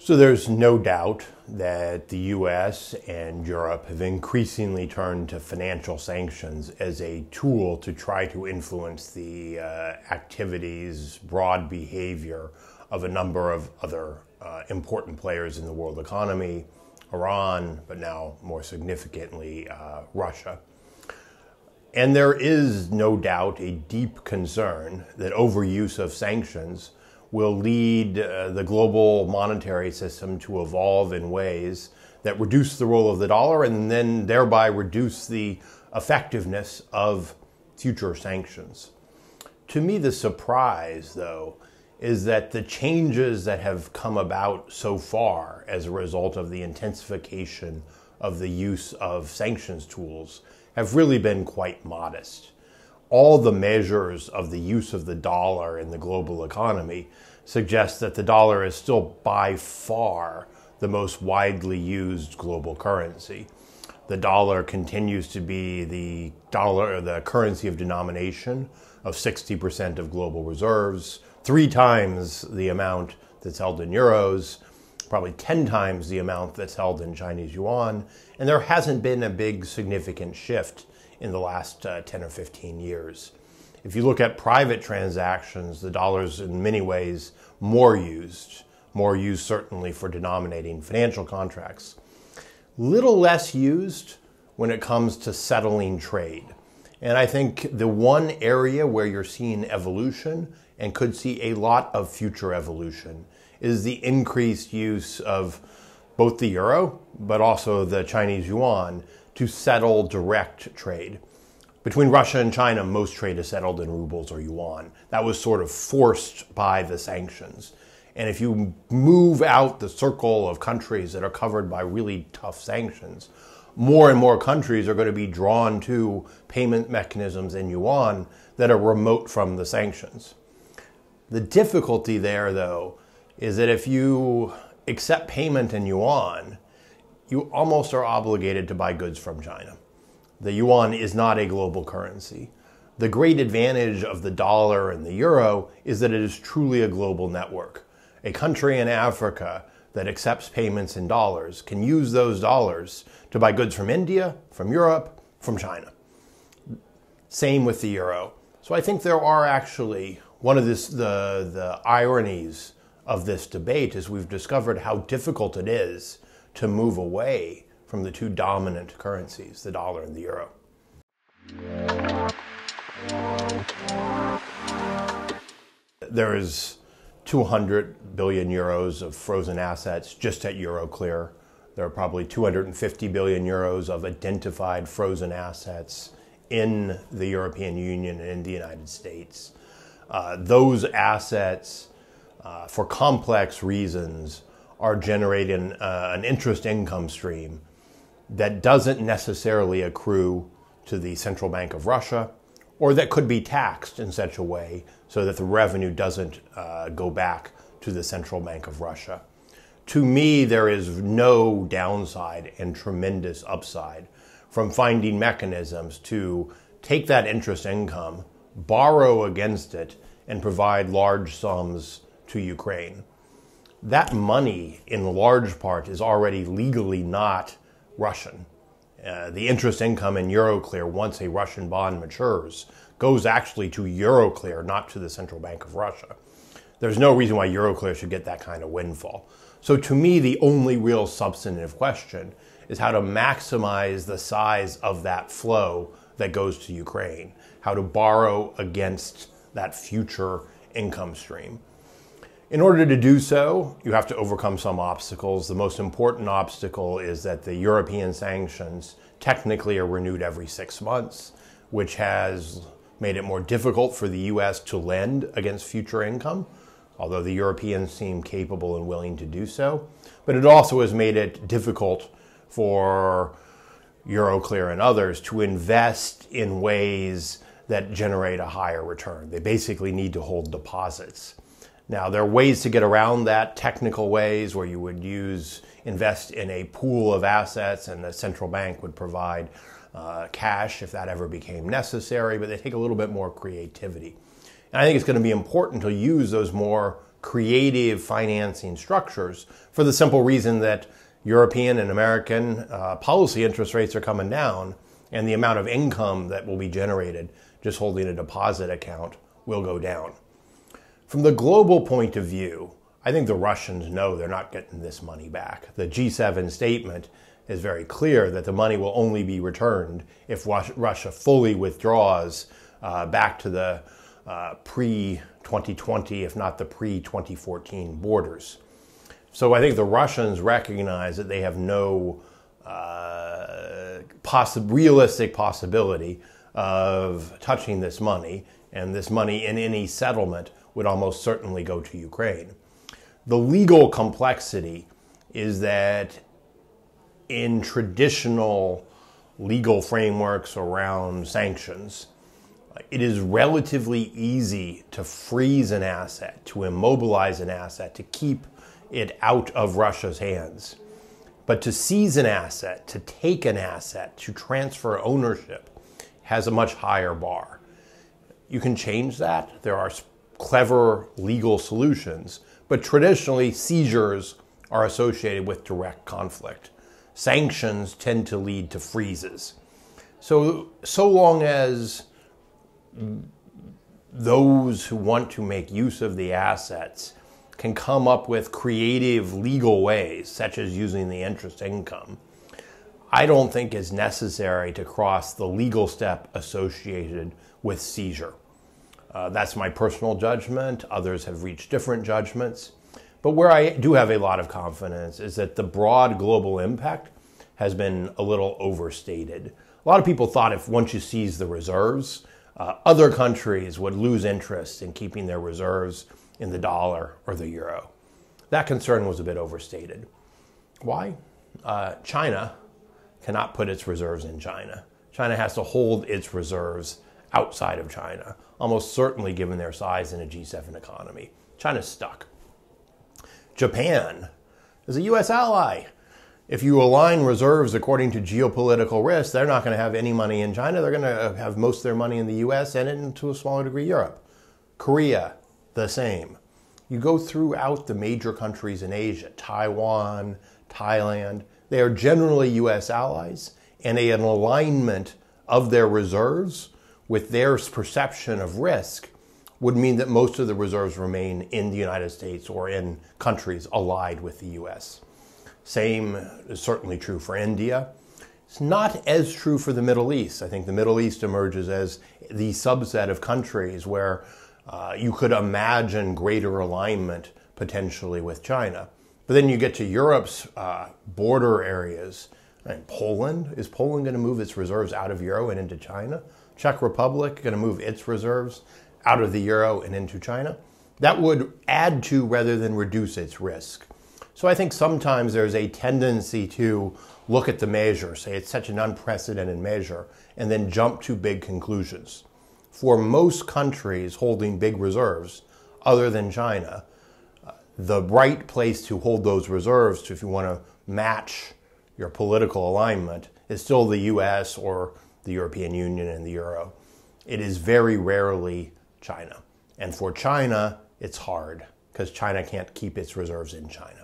So there's no doubt that the US and Europe have increasingly turned to financial sanctions as a tool to try to influence the activities, broad behavior of a number of other important players in the world economy, Iran, but now more significantly, Russia. And there is no doubt a deep concern that overuse of sanctions will lead the global monetary system to evolve in ways that reduce the role of the dollar and then thereby reduce the effectiveness of future sanctions. To me, the surprise, though, is that the changes that have come about so far as a result of the intensification of the use of sanctions tools have really been quite modest. All the measures of the use of the dollar in the global economy suggest that the dollar is still by far the most widely used global currency. The dollar continues to be the currency of denomination of 60% of global reserves, 3 times the amount that's held in euros, probably 10 times the amount that's held in Chinese yuan, and there hasn't been a big significant shift in the last 10 or 15 years. If you look at private transactions, the dollar's in many ways more used certainly for denominating financial contracts. Little less used when it comes to settling trade. And I think the one area where you're seeing evolution and could see a lot of future evolution is the increased use of both the euro, but also the Chinese yuan to settle direct trade. Between Russia and China, most trade is settled in rubles or yuan. That was sort of forced by the sanctions. And if you move out the circle of countries that are covered by really tough sanctions, more and more countries are going to be drawn to payment mechanisms in yuan that are remote from the sanctions. The difficulty there, though, is that if you accept payment in yuan, you almost are obligated to buy goods from China. The yuan is not a global currency. The great advantage of the dollar and the euro is that it is truly a global network. A country in Africa that accepts payments in dollars can use those dollars to buy goods from India, from Europe, from China. Same with the euro. So I think there are actually one of the ironies of this debate is we've discovered how difficult it is to move away from the two dominant currencies, the dollar and the euro. There is 200 billion euros of frozen assets just at Euroclear. There are probably 250 billion euros of identified frozen assets in the European Union and in the United States. Those assets, for complex reasons, are generating an interest income stream that doesn't necessarily accrue to the Central Bank of Russia, or that could be taxed in such a way so that the revenue doesn't go back to the Central Bank of Russia. To me, there is no downside and tremendous upside from finding mechanisms to take that interest income, borrow against it, and provide large sums to Ukraine. That money, in large part, is already legally not Russian. The interest income in Euroclear, once a Russian bond matures, goes actually to Euroclear, not to the Central Bank of Russia. There's no reason why Euroclear should get that kind of windfall. So to me, the only real substantive question is how to maximize the size of that flow that goes to Ukraine, how to borrow against that future income stream. In order to do so, you have to overcome some obstacles. The most important obstacle is that the European sanctions technically are renewed every 6 months, which has made it more difficult for the US to lend against future income, although the Europeans seem capable and willing to do so. But it also has made it difficult for Euroclear and others to invest in ways that generate a higher return. They basically need to hold deposits. Now, there are ways to get around that, technical ways where you would invest in a pool of assets and the central bank would provide cash if that ever became necessary, but they take a little bit more creativity. And I think it's going to be important to use those more creative financing structures for the simple reason that European and American policy interest rates are coming down, and the amount of income that will be generated just holding a deposit account will go down. From the global point of view, I think the Russians know they're not getting this money back. The G7 statement is very clear that the money will only be returned if Russia fully withdraws back to the pre-2020, if not the pre-2014 borders. So I think the Russians recognize that they have no realistic possibility of touching this money, and this money in any settlement would almost certainly go to Ukraine. The legal complexity is that in traditional legal frameworks around sanctions, it is relatively easy to freeze an asset, to immobilize an asset, to keep it out of Russia's hands. But to seize an asset, to take an asset, to transfer ownership has a much higher bar. You can change that. There are clever legal solutions, but traditionally seizures are associated with direct conflict. Sanctions tend to lead to freezes. So long as those who want to make use of the assets can come up with creative legal ways, such as using the interest income, I don't think it's necessary to cross the legal step associated with seizure. That's my personal judgment. Others have reached different judgments. But where I do have a lot of confidence is that the broad global impact has been a little overstated. A lot of people thought if once you seize the reserves, other countries would lose interest in keeping their reserves in the dollar or the euro. That concern was a bit overstated. Why? China cannot put its reserves in China. China has to hold its reserves outside of China, almost certainly given their size in a G7 economy. China's stuck. Japan is a U.S. ally. If you align reserves according to geopolitical risk, they're not going to have any money in China. They're going to have most of their money in the U.S. and to a smaller degree Europe. Korea, the same. You go throughout the major countries in Asia, Taiwan, Thailand, they are generally U.S. allies, and an alignment of their reserves with their perception of risk would mean that most of the reserves remain in the United States or in countries allied with the U.S. Same is certainly true for India. It's not as true for the Middle East. I think the Middle East emerges as the subset of countries where you could imagine greater alignment potentially with China. But then you get to Europe's border areas. And Poland, is Poland going to move its reserves out of euro and into China? Czech Republic going to move its reserves out of the euro and into China? That would add to rather than reduce its risk. So I think sometimes there's a tendency to look at the measure, say it's such an unprecedented measure, and then jump to big conclusions. For most countries holding big reserves, other than China, the right place to hold those reserves, if you want to match your political alignment, is still the US or the European Union and the euro. It is very rarely China. And for China, it's hard because China can't keep its reserves in China.